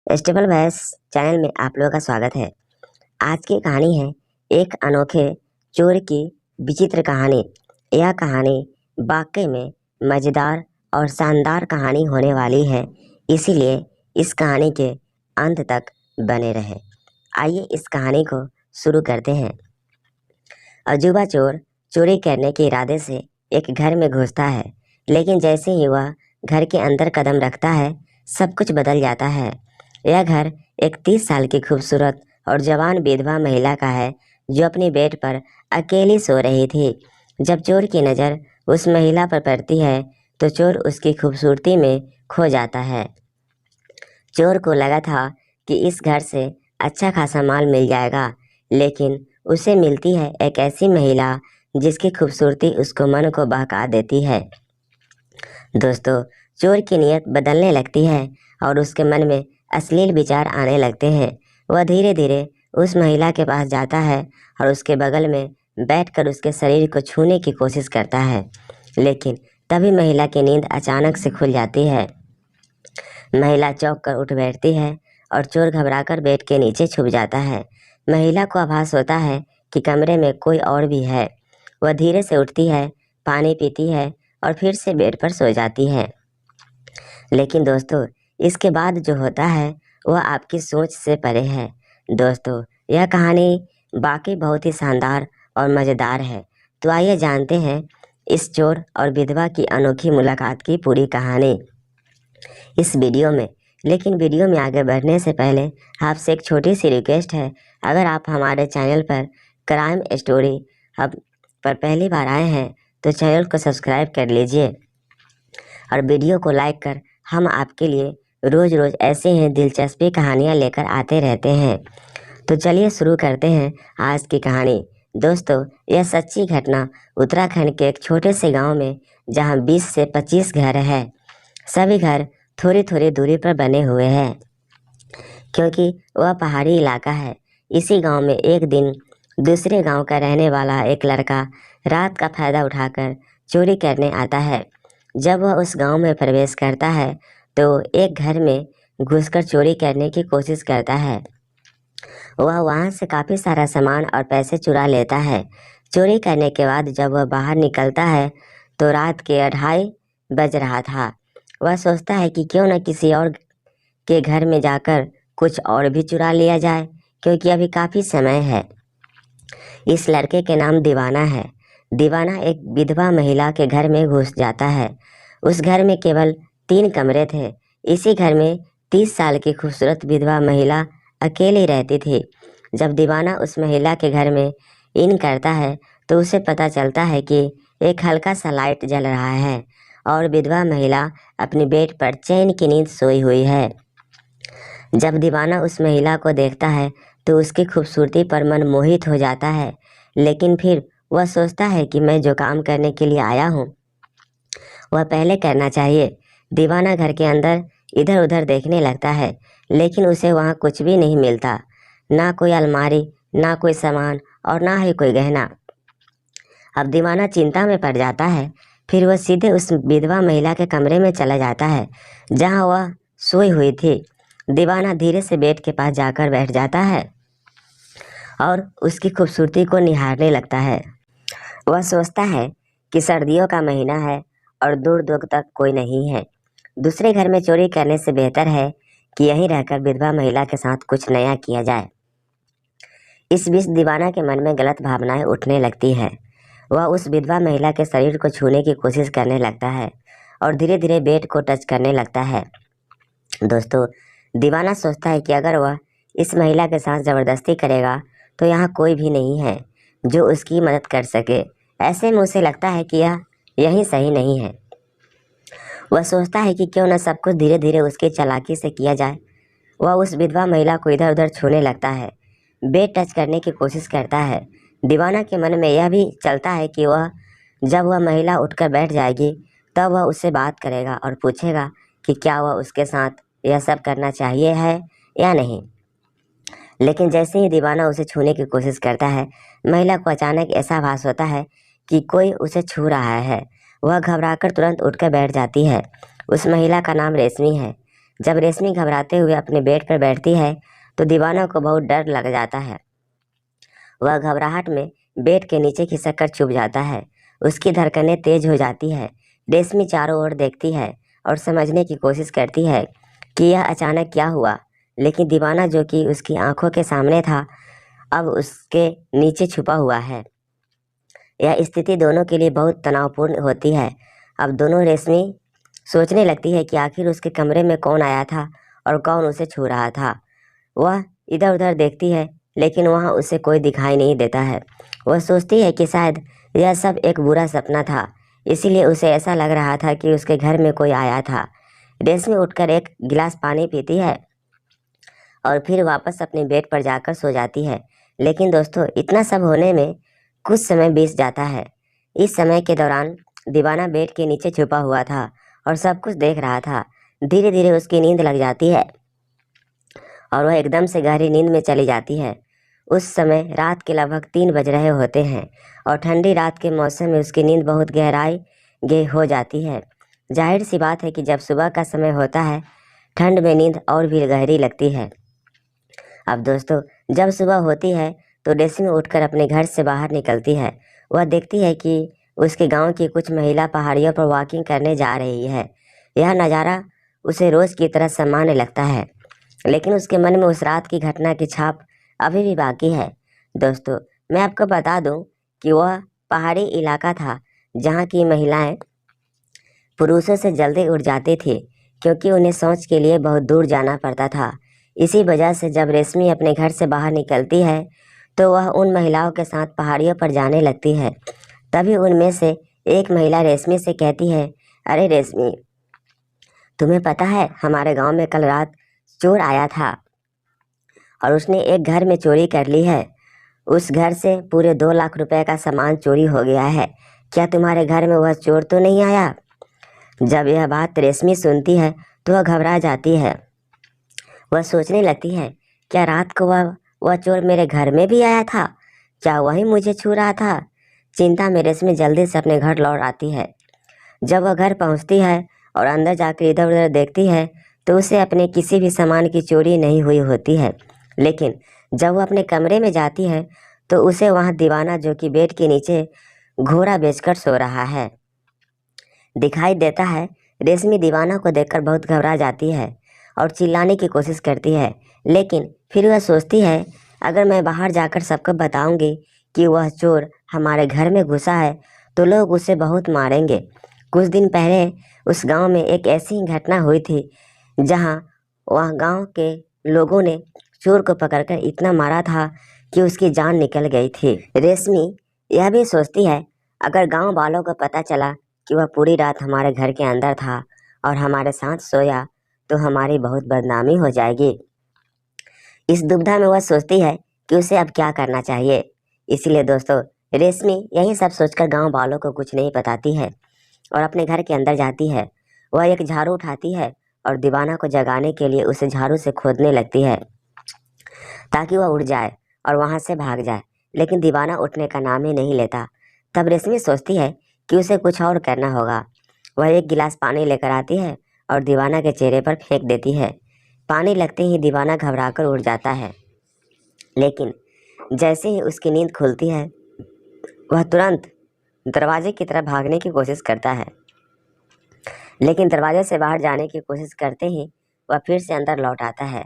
Stable voice channel में आप लोगों का स्वागत है। आज की कहानी है एक अनोखे चोर की विचित्र कहानी। यह कहानी वाकई में मज़ेदार और शानदार कहानी होने वाली है, इसीलिए इस कहानी के अंत तक बने रहे। आइए इस कहानी को शुरू करते हैं। अजूबा चोर चोरी करने के इरादे से एक घर में घुसता है, लेकिन जैसे ही वह घर के अंदर कदम रखता है, सब कुछ बदल जाता है। यह घर एक 30 साल की खूबसूरत और जवान विधवा महिला का है, जो अपनी बेड पर अकेली सो रही थी। जब चोर की नज़र उस महिला पर पड़ती है, तो चोर उसकी खूबसूरती में खो जाता है। चोर को लगा था कि इस घर से अच्छा खासा माल मिल जाएगा, लेकिन उसे मिलती है एक ऐसी महिला जिसकी खूबसूरती उसको मन को बहका देती है। दोस्तों, चोर की नीयत बदलने लगती है और उसके मन में अश्लील विचार आने लगते हैं। वह धीरे धीरे उस महिला के पास जाता है और उसके बगल में बैठकर उसके शरीर को छूने की कोशिश करता है, लेकिन तभी महिला की नींद अचानक से खुल जाती है। महिला चौंक कर उठ बैठती है और चोर घबराकर बेड के नीचे छुप जाता है। महिला को आभास होता है कि कमरे में कोई और भी है। वह धीरे से उठती है, पानी पीती है और फिर से बेड पर सो जाती है। लेकिन दोस्तों, इसके बाद जो होता है वह आपकी सोच से परे है। दोस्तों, यह कहानी वाकई बहुत ही शानदार और मज़ेदार है। तो आइए जानते हैं इस चोर और विधवा की अनोखी मुलाकात की पूरी कहानी इस वीडियो में। लेकिन वीडियो में आगे बढ़ने से पहले आपसे एक छोटी सी रिक्वेस्ट है। अगर आप हमारे चैनल पर क्राइम स्टोरी हब पर पहली बार आए हैं, तो चैनल को सब्सक्राइब कर लीजिए और वीडियो को लाइक कर हम आपके लिए रोज़ रोज़ ऐसे ही दिलचस्पी कहानियाँ लेकर आते रहते हैं। तो चलिए शुरू करते हैं आज की कहानी। दोस्तों, यह सच्ची घटना उत्तराखंड के एक छोटे से गांव में, जहां 20 से 25 घर हैं। सभी घर थोड़ी थोड़ी दूरी पर बने हुए हैं, क्योंकि वह पहाड़ी इलाका है। इसी गांव में एक दिन दूसरे गांव का रहने वाला एक लड़का रात का फ़ायदा उठाकर चोरी करने आता है। जब वह उस गांव में प्रवेश करता है, तो एक घर में घुसकर चोरी करने की कोशिश करता है। वह वहां से काफ़ी सारा सामान और पैसे चुरा लेता है। चोरी करने के बाद जब वह बाहर निकलता है, तो रात के 2:30 बज रहा था। वह सोचता है कि क्यों न किसी और के घर में जाकर कुछ और भी चुरा लिया जाए, क्योंकि अभी काफ़ी समय है। इस लड़के के नाम दीवाना है। दीवाना एक विधवा महिला के घर में घुस जाता है। उस घर में केवल 3 कमरे थे। इसी घर में 30 साल की खूबसूरत विधवा महिला अकेली रहती थी। जब दीवाना उस महिला के घर में इन करता है, तो उसे पता चलता है कि एक हल्का सा लाइट जल रहा है और विधवा महिला अपनी बेड पर चैन की नींद सोई हुई है। जब दीवाना उस महिला को देखता है, तो उसकी खूबसूरती पर मन मोहित हो जाता है, लेकिन फिर वह सोचता है कि मैं जो काम करने के लिए आया हूँ, वह पहले करना चाहिए। दीवाना घर के अंदर इधर उधर देखने लगता है, लेकिन उसे वहाँ कुछ भी नहीं मिलता। ना कोई अलमारी, ना कोई सामान और ना ही कोई गहना। अब दीवाना चिंता में पड़ जाता है। फिर वह सीधे उस विधवा महिला के कमरे में चला जाता है, जहाँ वह सोई हुई थी। दीवाना धीरे से बेड के पास जाकर बैठ जाता है और उसकी खूबसूरती को निहारने लगता है। वह सोचता है कि सर्दियों का महीना है और दूर दूर तक कोई नहीं है। दूसरे घर में चोरी करने से बेहतर है कि यहीं रहकर विधवा महिला के साथ कुछ नया किया जाए। इस बीच दीवाना के मन में गलत भावनाएं उठने लगती हैं। वह उस विधवा महिला के शरीर को छूने की कोशिश करने लगता है और धीरे धीरे बेड को टच करने लगता है। दोस्तों, दीवाना सोचता है कि अगर वह इस महिला के साथ ज़बरदस्ती करेगा, तो यहाँ कोई भी नहीं है जो उसकी मदद कर सके। ऐसे में उसे लगता है कि यह यहीं सही नहीं है। वह सोचता है कि क्यों न सब कुछ धीरे धीरे उसकी चालाकी से किया जाए। वह उस विधवा महिला को इधर उधर छूने लगता है, बेड टच करने की कोशिश करता है। दीवाना के मन में यह भी चलता है कि जब वह महिला उठकर बैठ जाएगी, तब वह उससे बात करेगा और पूछेगा कि क्या वह उसके साथ यह सब करना चाहिए है या नहीं। लेकिन जैसे ही दीवाना उसे छूने की कोशिश करता है, महिला को अचानक ऐसा आभास होता है कि कोई उसे छू रहा है। वह घबराकर तुरंत उठकर बैठ जाती है। उस महिला का नाम रेशमी है। जब रेशमी घबराते हुए अपने बेड पर बैठती है तो दीवाना को बहुत डर लग जाता है। वह घबराहट में बेड के नीचे खिसक कर छुप जाता है। उसकी धड़कनें तेज हो जाती है। रेशमी चारों ओर देखती है और समझने की कोशिश करती है कि यह अचानक क्या हुआ, लेकिन दीवाना जो कि उसकी आंखों के सामने था अब उसके नीचे छुपा हुआ है। यह स्थिति दोनों के लिए बहुत तनावपूर्ण होती है। अब दोनों रेशमी सोचने लगती है कि आखिर उसके कमरे में कौन आया था और कौन उसे छू रहा था। वह इधर उधर देखती है लेकिन वहाँ उसे कोई दिखाई नहीं देता है। वह सोचती है कि शायद यह सब एक बुरा सपना था, इसीलिए उसे ऐसा लग रहा था कि उसके घर में कोई आया था। रेशमी उठकर एक गिलास पानी पीती है और फिर वापस अपने बेड पर जाकर सो जाती है। लेकिन दोस्तों, इतना सब होने में कुछ समय बीत जाता है। इस समय के दौरान दीवाना बेड के नीचे छुपा हुआ था और सब कुछ देख रहा था। धीरे धीरे उसकी नींद लग जाती है और वह एकदम से गहरी नींद में चली जाती है। उस समय रात के लगभग 3 बज रहे होते हैं और ठंडी रात के मौसम में उसकी नींद बहुत गहराई हो जाती है। जाहिर सी बात है कि जब सुबह का समय होता है ठंड में नींद और भी गहरी लगती है। अब दोस्तों, जब सुबह होती है तो रेशमी उठकर अपने घर से बाहर निकलती है। वह देखती है कि उसके गांव की कुछ महिला पहाड़ियों पर वॉकिंग करने जा रही है। यह नज़ारा उसे रोज़ की तरह सामान्य लगता है, लेकिन उसके मन में उस रात की घटना की छाप अभी भी बाकी है। दोस्तों, मैं आपको बता दूं कि वह पहाड़ी इलाका था जहां की महिलाएं पुरुषों से जल्दी उठ जाती थी, क्योंकि उन्हें शौच के लिए बहुत दूर जाना पड़ता था। इसी वजह से जब रेशमी अपने घर से बाहर निकलती है तो वह उन महिलाओं के साथ पहाड़ियों पर जाने लगती है। तभी उनमें से एक महिला रेशमी से कहती है, अरे रेशमी, तुम्हें पता है हमारे गांव में कल रात चोर आया था और उसने एक घर में चोरी कर ली है। उस घर से पूरे 2 लाख रुपए का सामान चोरी हो गया है। क्या तुम्हारे घर में वह चोर तो नहीं आया? जब यह बात रेशमी सुनती है तो वह घबरा जाती है। वह सोचने लगती है, क्या रात को वह चोर मेरे घर में भी आया था? क्या वही मुझे छू रहा था? चिंता में रेशमी जल्दी से अपने घर लौट आती है। जब वह घर पहुंचती है और अंदर जाकर इधर उधर देखती है तो उसे अपने किसी भी सामान की चोरी नहीं हुई होती है। लेकिन जब वह अपने कमरे में जाती है तो उसे वहां दीवाना जो कि बेड के नीचे घोड़ा बेचकर सो रहा है दिखाई देता है। रेशमी दीवाना को देखकर बहुत घबरा जाती है और चिल्लाने की कोशिश करती है, लेकिन फिर वह सोचती है, अगर मैं बाहर जाकर सबको बताऊंगी कि वह चोर हमारे घर में घुसा है तो लोग उसे बहुत मारेंगे। कुछ दिन पहले उस गांव में एक ऐसी ही घटना हुई थी जहां वह गांव के लोगों ने चोर को पकड़कर इतना मारा था कि उसकी जान निकल गई थी। रेशमी यह भी सोचती है, अगर गांव वालों को पता चला कि वह पूरी रात हमारे घर के अंदर था और हमारे साथ सोया तो हमारी बहुत बदनामी हो जाएगी। इस दुविधा में वह सोचती है कि उसे अब क्या करना चाहिए। इसीलिए दोस्तों, रेशमी यही सब सोचकर गांव वालों को कुछ नहीं बताती है और अपने घर के अंदर जाती है। वह एक झाड़ू उठाती है और दीवाना को जगाने के लिए उसे झाड़ू से खोदने लगती है ताकि वह उठ जाए और वहां से भाग जाए, लेकिन दीवाना उठने का नाम ही नहीं लेता। तब रेशमी सोचती है कि उसे कुछ और करना होगा। वह एक गिलास पानी लेकर आती है और दीवाना के चेहरे पर फेंक देती है। पानी लगते ही दीवाना घबराकर उठ जाता है, लेकिन जैसे ही उसकी नींद खुलती है वह तुरंत दरवाजे की तरफ भागने की कोशिश करता है, लेकिन दरवाजे से बाहर जाने की कोशिश करते ही वह फिर से अंदर लौट आता है।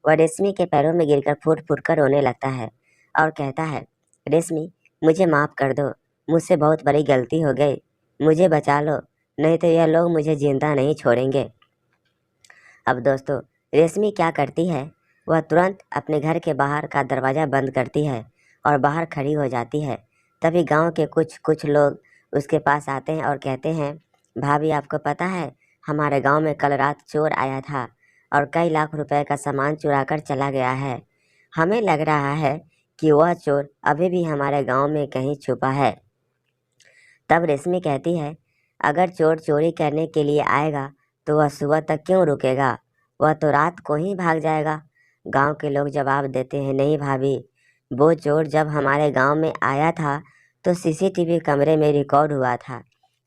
वह रेशमी के पैरों में गिरकर फूट फूट कर रोने लगता है और कहता है, रेशमी, मुझे माफ़ कर दो, मुझसे बहुत बड़ी गलती हो गई, मुझे बचा लो, नहीं तो यह लोग मुझे जिंदा नहीं छोड़ेंगे। अब दोस्तों, रेशमी क्या करती है, वह तुरंत अपने घर के बाहर का दरवाज़ा बंद करती है और बाहर खड़ी हो जाती है। तभी गांव के कुछ लोग उसके पास आते हैं और कहते हैं, भाभी, आपको पता है हमारे गांव में कल रात चोर आया था और कई लाख रुपए का सामान चुरा कर चला गया है। हमें लग रहा है कि वह चोर अभी भी हमारे गांव में कहीं छुपा है। तब रेशमी कहती है, अगर चोर चोरी करने के लिए आएगा तो वह सुबह तक क्यों रुकेगा, वह तो रात को ही भाग जाएगा। गांव के लोग जवाब देते हैं, नहीं भाभी, वो चोर जब हमारे गांव में आया था तो सीसीटीवी कमरे में रिकॉर्ड हुआ था,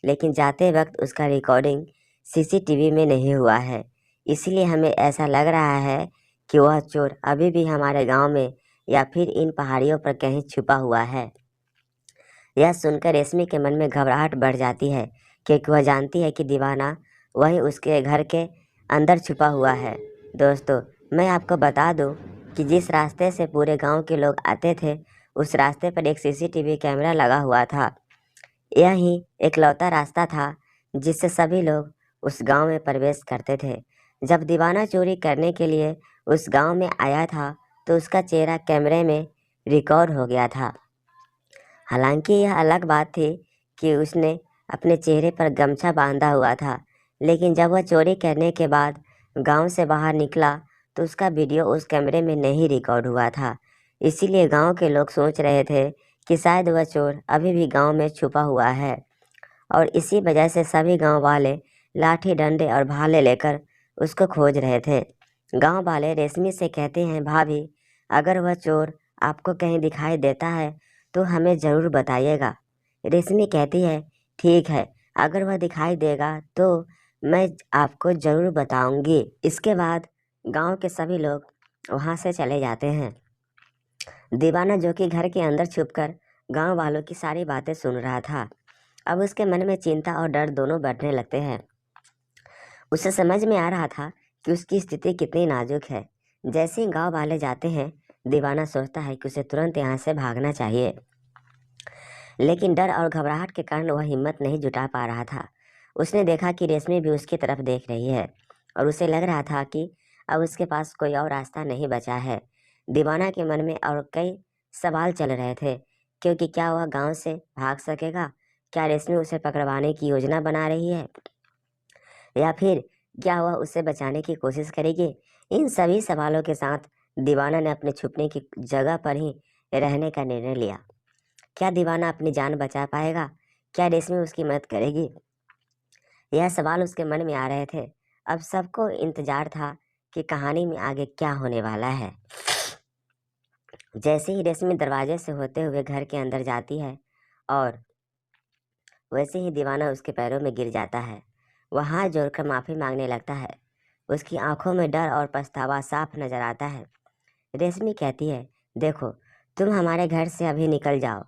लेकिन जाते वक्त उसका रिकॉर्डिंग सीसीटीवी में नहीं हुआ है। इसलिए हमें ऐसा लग रहा है कि वह चोर अभी भी हमारे गांव में या फिर इन पहाड़ियों पर कहीं छुपा हुआ है। यह सुनकर रेशमी के मन में घबराहट बढ़ जाती है, क्योंकि वह जानती है कि दीवाना वही उसके घर के अंदर छुपा हुआ है। दोस्तों, मैं आपको बता दूं कि जिस रास्ते से पूरे गांव के लोग आते थे, उस रास्ते पर एक सीसीटीवी कैमरा लगा हुआ था। यह ही एकलौता रास्ता था जिससे सभी लोग उस गांव में प्रवेश करते थे। जब दीवाना चोरी करने के लिए उस गांव में आया था, तो उसका चेहरा कैमरे में रिकॉर्ड हो गया था। हालांकि यह अलग बात थी कि उसने अपने चेहरे पर गमछा बांधा हुआ था, लेकिन जब वह चोरी करने के बाद गांव से बाहर निकला तो उसका वीडियो उस कैमरे में नहीं रिकॉर्ड हुआ था। इसीलिए गांव के लोग सोच रहे थे कि शायद वह चोर अभी भी गांव में छुपा हुआ है, और इसी वजह से सभी गांव वाले लाठी डंडे और भाले लेकर उसको खोज रहे थे। गांव वाले रेशमी से कहते हैं, भाभी, अगर वह चोर आपको कहीं दिखाई देता है तो हमें ज़रूर बताइएगा। रेशमी कहती है, ठीक है, अगर वह दिखाई देगा तो मैं आपको ज़रूर बताऊंगी। इसके बाद गांव के सभी लोग वहां से चले जाते हैं। दीवाना, जो कि घर के अंदर छुपकर गांव वालों की सारी बातें सुन रहा था, अब उसके मन में चिंता और डर दोनों बढ़ने लगते हैं। उसे समझ में आ रहा था कि उसकी स्थिति कितनी नाजुक है। जैसे ही गांव वाले जाते हैं, दीवाना सोचता है कि उसे तुरंत यहाँ से भागना चाहिए, लेकिन डर और घबराहट के कारण वह हिम्मत नहीं जुटा पा रहा था। उसने देखा कि रेशमी भी उसकी तरफ देख रही है, और उसे लग रहा था कि अब उसके पास कोई और रास्ता नहीं बचा है। दीवाना के मन में और कई सवाल चल रहे थे, क्योंकि क्या वह गांव से भाग सकेगा? क्या रेशमी उसे पकड़वाने की योजना बना रही है, या फिर क्या वह उसे बचाने की कोशिश करेगी? इन सभी सवालों के साथ दीवाना ने अपने छुपने की जगह पर ही रहने का निर्णय लिया। क्या दीवाना अपनी जान बचा पाएगा? क्या रेशमी उसकी मदद करेगी? यह सवाल उसके मन में आ रहे थे। अब सबको इंतजार था कि कहानी में आगे क्या होने वाला है। जैसे ही रेशमी दरवाजे से होते हुए घर के अंदर जाती है, और वैसे ही दीवाना उसके पैरों में गिर जाता है। वह हाथ जोड़कर माफ़ी मांगने लगता है। उसकी आंखों में डर और पछतावा साफ नजर आता है। रेशमी कहती है, देखो, तुम हमारे घर से अभी निकल जाओ।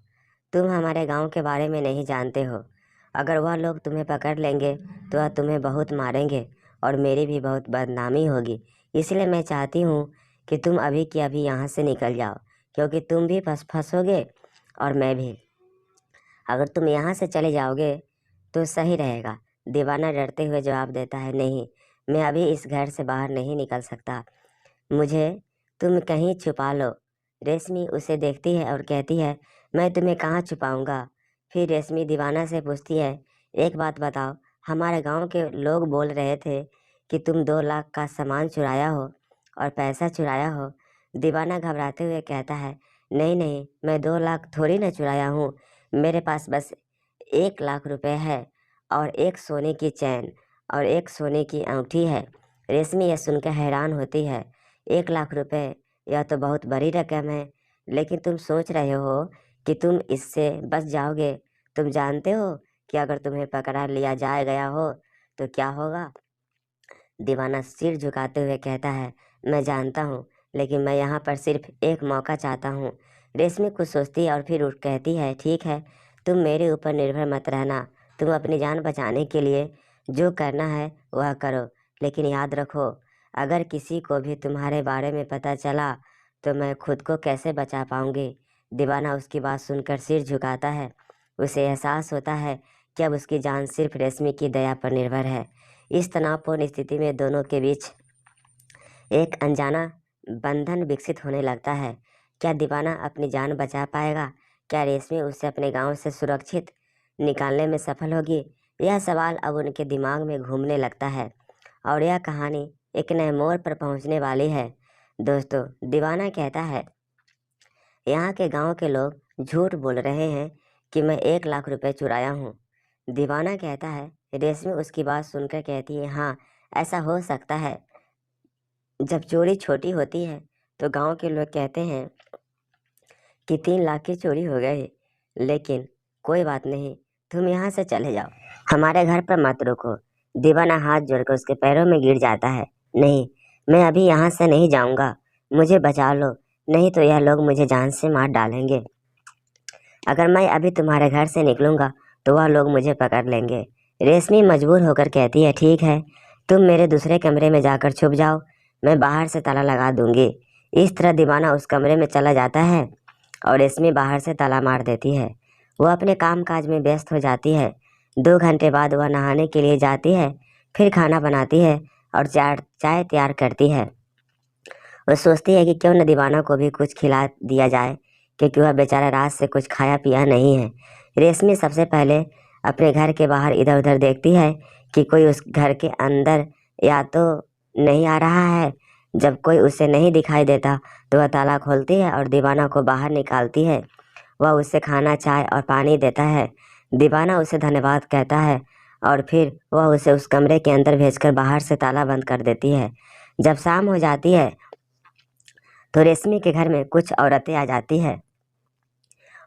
तुम हमारे गांव के बारे में नहीं जानते हो। अगर वह लोग तुम्हें पकड़ लेंगे तो वह तुम्हें बहुत मारेंगे, और मेरी भी बहुत बदनामी होगी। इसलिए मैं चाहती हूँ कि तुम अभी की अभी यहाँ से निकल जाओ, क्योंकि तुम भी फंसोगे और मैं भी। अगर तुम यहाँ से चले जाओगे तो सही रहेगा। दीवाना डरते हुए जवाब देता है, नहीं, मैं अभी इस घर से बाहर नहीं निकल सकता। मुझे तुम कहीं छुपा लो। रेशमी उसे देखती है और कहती है, मैं तुम्हें कहाँ छुपाऊंगा? फिर रेशमी दीवाना से पूछती है, एक बात बताओ, हमारे गांव के लोग बोल रहे थे कि तुम 2 लाख का सामान चुराया हो और पैसा चुराया हो। दीवाना घबराते हुए कहता है, नहीं नहीं, मैं 2 लाख थोड़ी ना चुराया हूँ। मेरे पास बस 1 लाख रुपए है, और एक सोने की चैन और एक सोने की अंगूठी है। रेशमी यह सुनकर हैरान होती है। 1 लाख रुपए, यह तो बहुत बड़ी रकम है, लेकिन तुम सोच रहे हो कि तुम इससे बच जाओगे? तुम जानते हो कि अगर तुम्हें पकड़ा लिया जाए गया हो तो क्या होगा? दीवाना सिर झुकाते हुए कहता है, मैं जानता हूँ, लेकिन मैं यहाँ पर सिर्फ एक मौका चाहता हूँ। रेशमी कुछ सोचती है और फिर उठ कहती है, ठीक है, तुम मेरे ऊपर निर्भर मत रहना। तुम अपनी जान बचाने के लिए जो करना है वह करो, लेकिन याद रखो, अगर किसी को भी तुम्हारे बारे में पता चला तो मैं खुद को कैसे बचा पाऊंगी? दीवाना उसकी बात सुनकर सिर झुकाता है। उसे एहसास होता है कि अब उसकी जान सिर्फ रेशमी की दया पर निर्भर है। इस तनावपूर्ण स्थिति में दोनों के बीच एक अनजाना बंधन विकसित होने लगता है। क्या दीवाना अपनी जान बचा पाएगा? क्या रेशमी उसे अपने गांव से सुरक्षित निकालने में सफल होगी? यह सवाल अब उनके दिमाग में घूमने लगता है, और यह कहानी एक नए मोड़ पर पहुंचने वाली है। दोस्तों, दीवाना कहता है, यहाँ के गांव के लोग झूठ बोल रहे हैं कि मैं 1 लाख रुपए चुराया हूँ। दीवाना कहता है। रेशमी उसकी बात सुनकर कहती है, हाँ, ऐसा हो सकता है। जब चोरी छोटी होती है तो गांव के लोग कहते हैं कि 3 लाख की चोरी हो गई, लेकिन कोई बात नहीं, तुम यहाँ से चले जाओ, हमारे घर पर मत रुको। दीवाना हाथ जोड़कर उसके पैरों में गिर जाता है। नहीं, मैं अभी यहाँ से नहीं जाऊँगा, मुझे बचा लो, नहीं तो यह लोग मुझे जान से मार डालेंगे। अगर मैं अभी तुम्हारे घर से निकलूँगा तो वह लोग मुझे पकड़ लेंगे। रेशमी मजबूर होकर कहती है, ठीक है, तुम मेरे दूसरे कमरे में जाकर छुप जाओ, मैं बाहर से ताला लगा दूँगी। इस तरह दीवाना उस कमरे में चला जाता है और रेशमी बाहर से ताला मार देती है। वह अपने काम काज में व्यस्त हो जाती है। 2 घंटे बाद वह नहाने के लिए जाती है, फिर खाना बनाती है और चाय तैयार करती है। वह सोचती है कि क्यों न दीवाना को भी कुछ खिला दिया जाए, क्योंकि वह बेचारा रात से कुछ खाया पिया नहीं है। रेशमी सबसे पहले अपने घर के बाहर इधर उधर देखती है कि कोई उस घर के अंदर या तो नहीं आ रहा है। जब कोई उसे नहीं दिखाई देता तो वह ताला खोलती है और दीवाना को बाहर निकालती है। वह उसे खाना, चाय और पानी देता है। दीवाना उसे धन्यवाद कहता है और फिर वह उसे उस कमरे के अंदर भेजकर बाहर से ताला बंद कर देती है। जब शाम हो जाती है तो रेशमी के घर में कुछ औरतें आ जाती है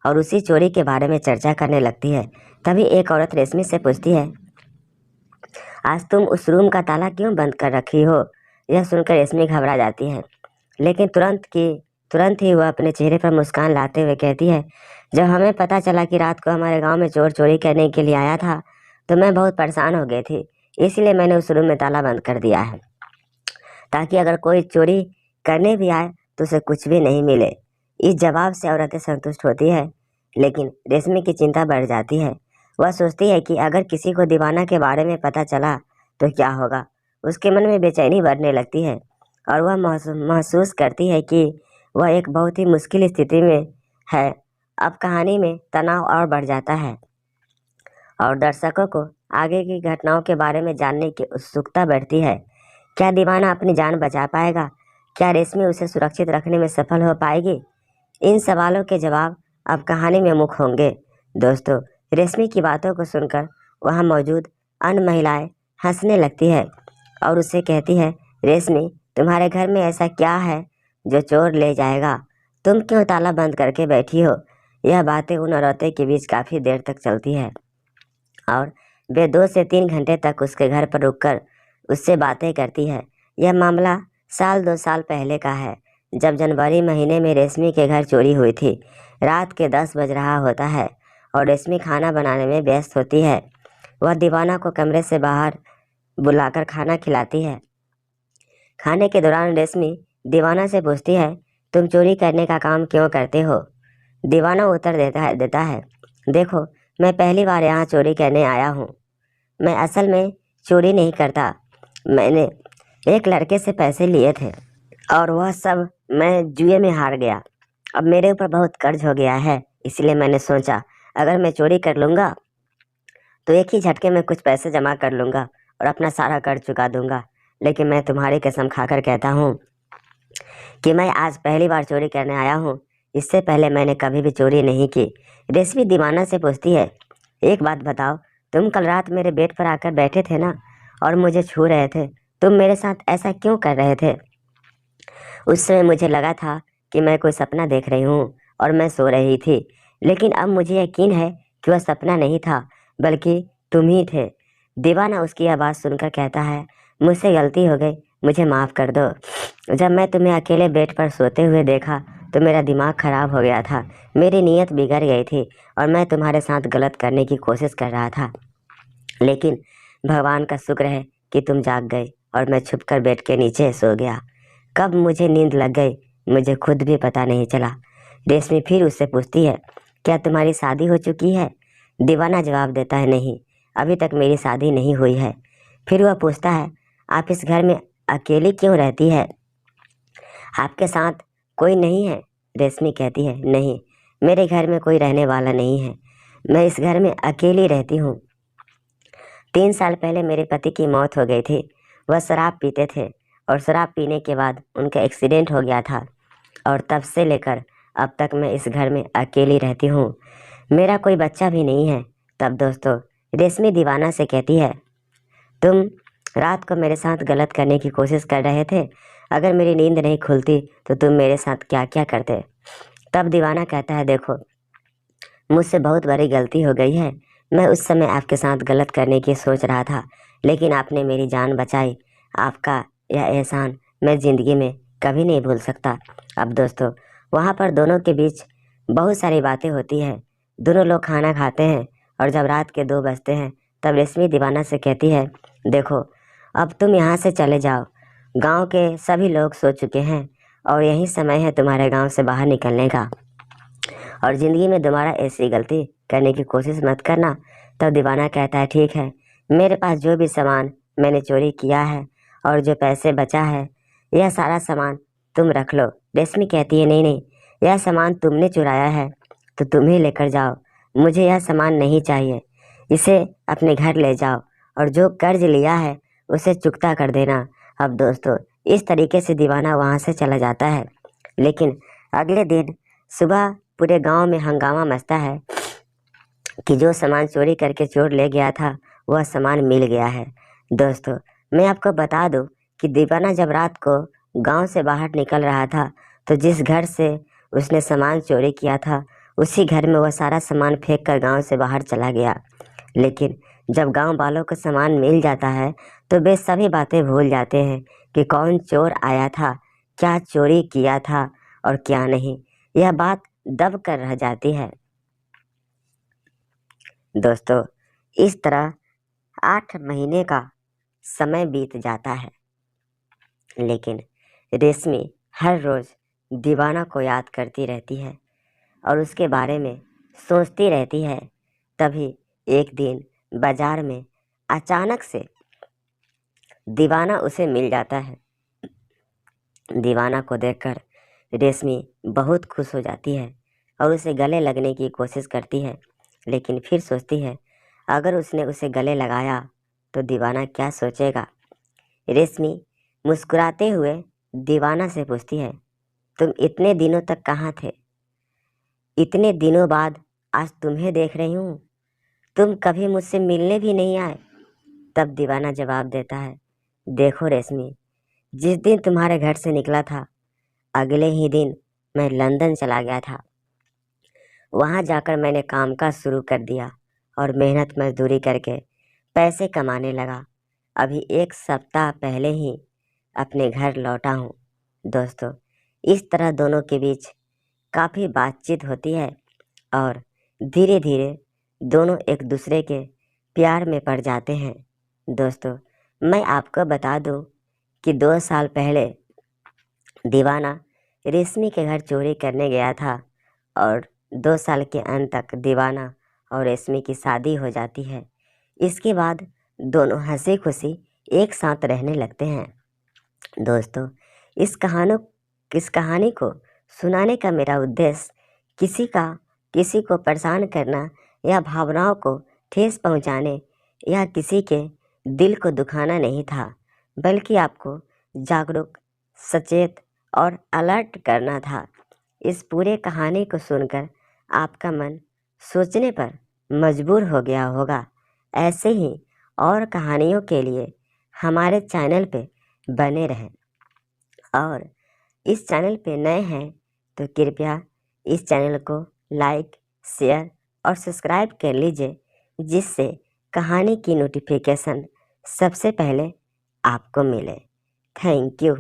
और उसी चोरी के बारे में चर्चा करने लगती है। तभी एक औरत रेशमी से पूछती है, आज तुम उस रूम का ताला क्यों बंद कर रखी हो? यह सुनकर रेशमी घबरा जाती है, लेकिन तुरंत ही वह अपने चेहरे पर मुस्कान लाते हुए कहती है, जब हमें पता चला कि रात को हमारे गांव में चोर चोरी करने के लिए आया था तो मैं बहुत परेशान हो गई थी, इसलिए मैंने उस रूम में ताला बंद कर दिया है, ताकि अगर कोई चोरी करने भी आए तो उसे कुछ भी नहीं मिले। इस जवाब से औरतें संतुष्ट होती है, लेकिन रेशमी की चिंता बढ़ जाती है। वह सोचती है कि अगर किसी को दीवाना के बारे में पता चला तो क्या होगा। उसके मन में बेचैनी बढ़ने लगती है और वह महसूस करती है कि वह एक बहुत ही मुश्किल स्थिति में है। अब कहानी में तनाव और बढ़ जाता है और दर्शकों को आगे की घटनाओं के बारे में जानने की उत्सुकता बढ़ती है। क्या दीवाना अपनी जान बचा पाएगा? क्या रेशमी उसे सुरक्षित रखने में सफल हो पाएगी? इन सवालों के जवाब अब कहानी में मुख्य होंगे। दोस्तों, रेशमी की बातों को सुनकर वहाँ मौजूद अन्य महिलाएं हंसने लगती है और उससे कहती है, रेशमी, तुम्हारे घर में ऐसा क्या है जो चोर ले जाएगा? तुम क्यों ताला बंद करके बैठी हो? यह बातें उन औरतों के बीच काफ़ी देर तक चलती है और वे 2 से 3 घंटे तक उसके घर पर रुककर उससे बातें करती है। यह मामला 2 साल पहले का है, जब जनवरी महीने में रेशमी के घर चोरी हुई थी। रात के 10 बज रहा होता है और रेशमी खाना बनाने में व्यस्त होती है। वह दीवाना को कमरे से बाहर बुलाकर खाना खिलाती है। खाने के दौरान रेशमी दीवाना से पूछती है, तुम चोरी करने का काम क्यों करते हो? दीवाना उत्तर देता है, देखो, मैं पहली बार यहाँ चोरी करने आया हूँ। मैं असल में चोरी नहीं करता, मैंने एक लड़के से पैसे लिए थे और वह सब मैं जुए में हार गया। अब मेरे ऊपर बहुत कर्ज हो गया है, इसलिए मैंने सोचा अगर मैं चोरी कर लूँगा तो एक ही झटके में कुछ पैसे जमा कर लूँगा और अपना सारा कर्ज चुका दूँगा। लेकिन मैं तुम्हारी कसम खाकर कहता हूँ कि मैं आज पहली बार चोरी करने आया हूँ, इससे पहले मैंने कभी भी चोरी नहीं की। रेशमी दीवाना से पूछती है, एक बात बताओ, तुम कल रात मेरे बेड पर आकर बैठे थे ना और मुझे छू रहे थे, तुम मेरे साथ ऐसा क्यों कर रहे थे? उस समय मुझे लगा था कि मैं कोई सपना देख रही हूँ और मैं सो रही थी, लेकिन अब मुझे यकीन है कि वह सपना नहीं था बल्कि तुम ही थे। दीवाना उसकी आवाज़ सुनकर कहता है, मुझसे गलती हो गई, मुझे माफ़ कर दो। जब मैं तुम्हें अकेले बेड पर सोते हुए देखा तो मेरा दिमाग ख़राब हो गया था, मेरी नीयत बिगड़ गई थी और मैं तुम्हारे साथ गलत करने की कोशिश कर रहा था, लेकिन भगवान का शुक्र है कि तुम जाग गए और मैं छुपकर बेड के नीचे सो गया। कब मुझे नींद लग गई मुझे खुद भी पता नहीं चला। रेशमी फिर उससे पूछती है, क्या तुम्हारी शादी हो चुकी है? दीवाना जवाब देता है, नहीं, अभी तक मेरी शादी नहीं हुई है। फिर वह पूछता है, आप इस घर में अकेली क्यों रहती है? आपके साथ कोई नहीं है? रेशमी कहती है, नहीं, मेरे घर में कोई रहने वाला नहीं है, मैं इस घर में अकेली रहती हूँ। 3 साल पहले मेरे पति की मौत हो गई थी। वह शराब पीते थे और शराब पीने के बाद उनका एक्सीडेंट हो गया था और तब से लेकर अब तक मैं इस घर में अकेली रहती हूँ। मेरा कोई बच्चा भी नहीं है। तब दोस्तों, रेशमी दीवाना से कहती है, तुम रात को मेरे साथ गलत करने की कोशिश कर रहे थे, अगर मेरी नींद नहीं खुलती तो तुम मेरे साथ क्या क्या करते? तब दीवाना कहता है, देखो, मुझसे बहुत बड़ी गलती हो गई है, मैं उस समय आपके साथ गलत करने की सोच रहा था, लेकिन आपने मेरी जान बचाई। आपका यह एहसान मैं ज़िंदगी में कभी नहीं भूल सकता। अब दोस्तों, वहाँ पर दोनों के बीच बहुत सारी बातें होती है। दोनों लोग खाना खाते हैं और जब रात के 2 बजते हैं तब रेशमी दीवाना से कहती है, देखो अब तुम यहाँ से चले जाओ, गांव के सभी लोग सो चुके हैं और यही समय है तुम्हारे गांव से बाहर निकलने का, और ज़िंदगी में दोबारा ऐसी गलती करने की कोशिश मत करना। तब दीवाना कहता है, ठीक है, मेरे पास जो भी सामान मैंने चोरी किया है और जो पैसे बचा है, यह सारा सामान तुम रख लो। रेशमी कहती है, नहीं नहीं, यह सामान तुमने चुराया है तो तुम ही लेकर जाओ, मुझे यह सामान नहीं चाहिए, इसे अपने घर ले जाओ और जो कर्ज लिया है उसे चुकता कर देना। अब दोस्तों, इस तरीके से दीवाना वहाँ से चला जाता है। लेकिन अगले दिन सुबह पूरे गांव में हंगामा मचता है कि जो सामान चोरी करके चोर ले गया था वह सामान मिल गया है। दोस्तों, मैं आपको बता दूं कि दीवाना जब रात को गांव से बाहर निकल रहा था तो जिस घर से उसने सामान चोरी किया था उसी घर में वह सारा सामान फेंक कर गाँव से बाहर चला गया। लेकिन जब गांव वालों को सामान मिल जाता है तो वे सभी बातें भूल जाते हैं कि कौन चोर आया था, क्या चोरी किया था और क्या नहीं। यह बात दब कर रह जाती है। दोस्तों, इस तरह 8 महीने का समय बीत जाता है, लेकिन रेशमी हर रोज़ दीवाना को याद करती रहती है और उसके बारे में सोचती रहती है। तभी एक दिन बाजार में अचानक से दीवाना उसे मिल जाता है। दीवाना को देखकर रेशमी बहुत खुश हो जाती है और उसे गले लगने की कोशिश करती है, लेकिन फिर सोचती है अगर उसने उसे गले लगाया तो दीवाना क्या सोचेगा। रेशमी मुस्कुराते हुए दीवाना से पूछती है, तुम इतने दिनों तक कहाँ थे? इतने दिनों बाद आज तुम्हें देख रही हूँ, तुम कभी मुझसे मिलने भी नहीं आए। तब दीवाना जवाब देता है, देखो रेशमी, जिस दिन तुम्हारे घर से निकला था अगले ही दिन मैं लंदन चला गया था। वहाँ जाकर मैंने कामकाज शुरू कर दिया और मेहनत मजदूरी करके पैसे कमाने लगा। अभी 1 सप्ताह पहले ही अपने घर लौटा हूँ। दोस्तों, इस तरह दोनों के बीच काफ़ी बातचीत होती है और धीरे धीरे दोनों एक दूसरे के प्यार में पड़ जाते हैं। दोस्तों, मैं आपको बता दूं कि 2 साल पहले दीवाना रेशमी के घर चोरी करने गया था और 2 साल के अंत तक दीवाना और रेशमी की शादी हो जाती है। इसके बाद दोनों हंसी खुशी एक साथ रहने लगते हैं। दोस्तों, इस कहानी को सुनाने का मेरा उद्देश्य किसी को परेशान करना या भावनाओं को ठेस पहुंचाने या किसी के दिल को दुखाना नहीं था, बल्कि आपको जागरूक, सचेत और अलर्ट करना था। इस पूरे कहानी को सुनकर आपका मन सोचने पर मजबूर हो गया होगा। ऐसे ही और कहानियों के लिए हमारे चैनल पे बने रहें और इस चैनल पे नए हैं तो कृपया इस चैनल को लाइक, शेयर और सब्सक्राइब कर लीजिए, जिससे कहानी की नोटिफिकेशन सबसे पहले आपको मिले। Thank you.